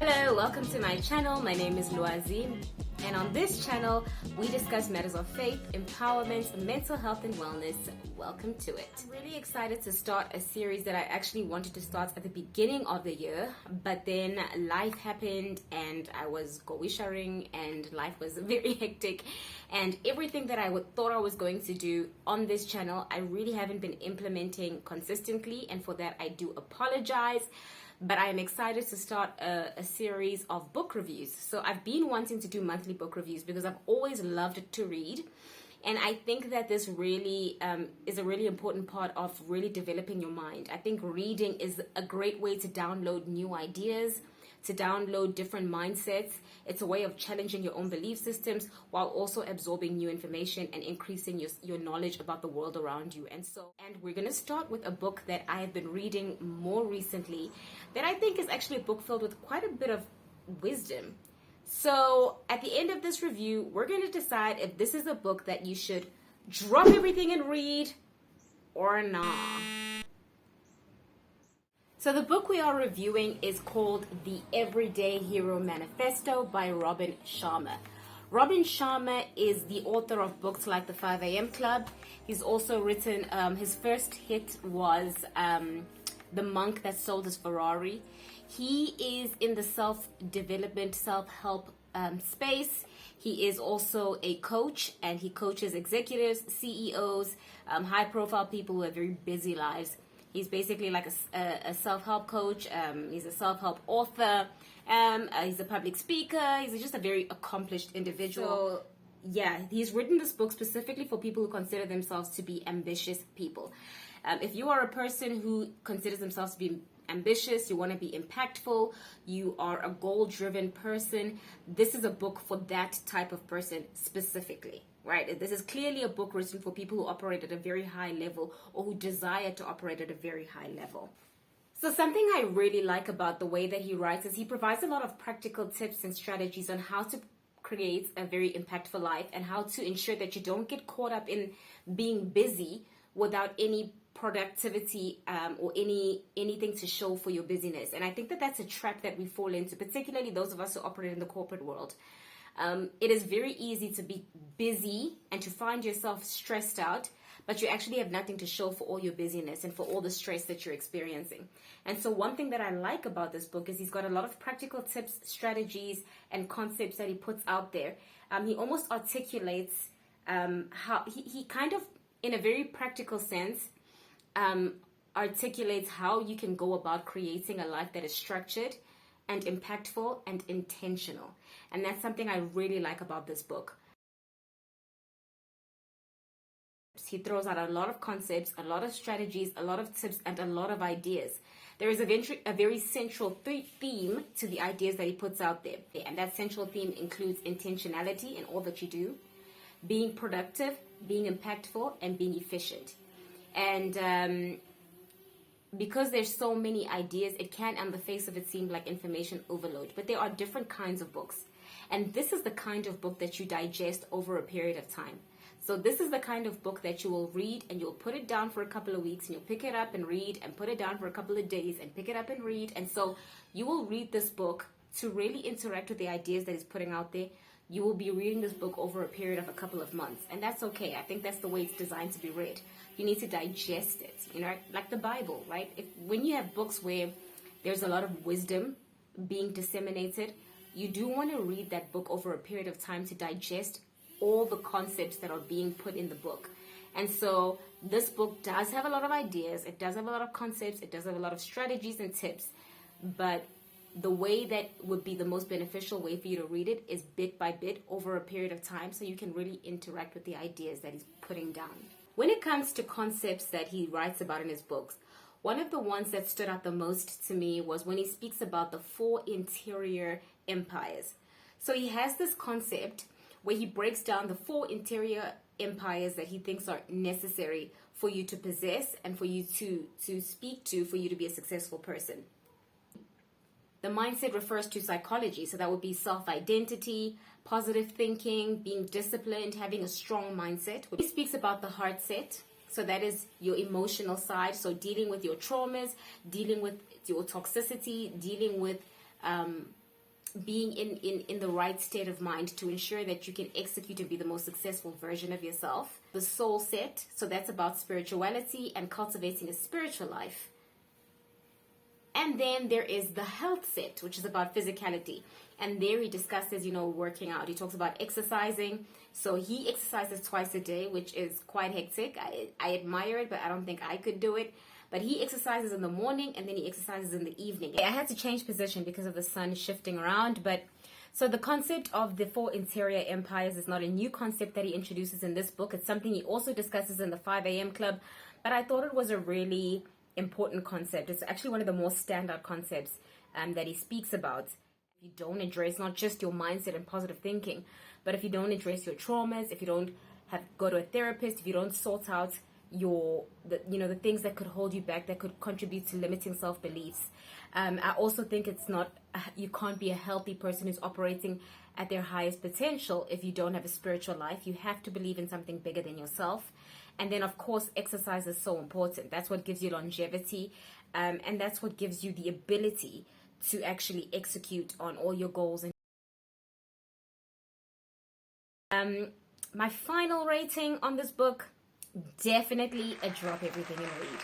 Hello, welcome to my channel. My name is Lwazzz, and on this channel we discuss matters of faith, empowerment, mental health and wellness. Welcome to it. I'm really excited to start a series that I actually wanted to start at the beginning of the year, but then life happened and I was go-sharing and life was very hectic, and everything that I thought I was going to do on this channel I really haven't been implementing consistently, and for that I do apologize. But I am excited to start a series of book reviews. So I've been wanting to do monthly book reviews because I've always loved to read. And I think that this really is a really important part of really developing your mind. I think reading is a great way to download new ideas, to download different mindsets. It's a way of challenging your own belief systems while also absorbing new information and increasing your knowledge about the world around you. And we're going to start with a book that I have been reading more recently that I think is actually a book filled with quite a bit of wisdom. So at the end of this review, we're going to decide if this is a book that you should drop everything and read or not. So the book we are reviewing is called The Everyday Hero Manifesto by Robin Sharma. Robin Sharma is the author of books like The 5 a.m. Club. He's also written, his first hit was The Monk That Sold His Ferrari. He is in the self-development, self-help space. He is also a coach, and he coaches executives, CEOs, high-profile people who have very busy lives. He's basically like a self-help coach. He's a self-help author. He's a public speaker. He's just a very accomplished individual. So, yeah, he's written this book specifically for people who consider themselves to be ambitious people. If you are a person who considers themselves to be ambitious, you want to be impactful, you are a goal-driven person, this is a book for that type of person specifically. Right? This is clearly a book written for people who operate at a very high level or who desire to operate at a very high level. So something I really like about the way that he writes is he provides a lot of practical tips and strategies on how to create a very impactful life and how to ensure that you don't get caught up in being busy without any productivity or anything to show for your busyness. And I think that that's a trap that we fall into, particularly those of us who operate in the corporate world. It is very easy to be busy and to find yourself stressed out, but you actually have nothing to show for all your busyness and for all the stress that you're experiencing. And so one thing that I like about this book is he's got a lot of practical tips, strategies, and concepts that he puts out there. He almost articulates how he kind of, in a very practical sense, articulates how you can go about creating a life that is structured and impactful and intentional. And that's something I really like about this book. He throws out a lot of concepts, a lot of strategies, a lot of tips, and a lot of ideas. There is a very central theme to the ideas that he puts out there. And that central theme includes intentionality in all that you do, being productive, being impactful, and being efficient. And because there's so many ideas, it can, on the face of it, seem like information overload. But there are different kinds of books. And this is the kind of book that you digest over a period of time. So this is the kind of book that you will read and you'll put it down for a couple of weeks and you'll pick it up and read and put it down for a couple of days and pick it up and read. And so you will read this book to really interact with the ideas that he's putting out there. You will be reading this book over a period of a couple of months. And that's okay. I think that's the way it's designed to be read. You need to digest it, like the Bible, right? When you have books where there's a lot of wisdom being disseminated, you do want to read that book over a period of time to digest all the concepts that are being put in the book. And so this book does have a lot of ideas. It does have a lot of concepts. It does have a lot of strategies and tips. But the way that would be the most beneficial way for you to read it is bit by bit over a period of time so you can really interact with the ideas that he's putting down. When it comes to concepts that he writes about in his books, one of the ones that stood out the most to me was when he speaks about the 4 interior empires. So he has this concept where he breaks down the 4 interior empires that he thinks are necessary for you to possess and for you to speak to, for you to be a successful person. The mindset refers to psychology, so that would be self-identity, positive thinking, being disciplined, having a strong mindset. He speaks about the heart set, so that is your emotional side, so dealing with your traumas, dealing with your toxicity, dealing with being in the right state of mind to ensure that you can execute and be the most successful version of yourself. The soul set, so that's about spirituality and cultivating a spiritual life. And then there is the health set, which is about physicality. And there he discusses, working out. He talks about exercising. So he exercises twice a day, which is quite hectic. I admire it, but I don't think I could do it. But he exercises in the morning and then he exercises in the evening. I had to change position because of the sun shifting around. So the concept of the 4 interior empires is not a new concept that he introduces in this book. It's something he also discusses in the 5 a.m. club. But I thought it was a really important concept. It's actually one of the more standout concepts that he speaks about. If you don't address not just your mindset and positive thinking, but if you don't address your traumas, if you don't go to a therapist, if you don't sort out the things that could hold you back, that could contribute to limiting self-beliefs. I also think you can't be a healthy person who's operating at their highest potential if you don't have a spiritual life. You have to believe in something bigger than yourself. And then, of course, exercise is so important. That's what gives you longevity, and that's what gives you the ability to actually execute on all your goals. My final rating on this book, definitely a drop everything and read.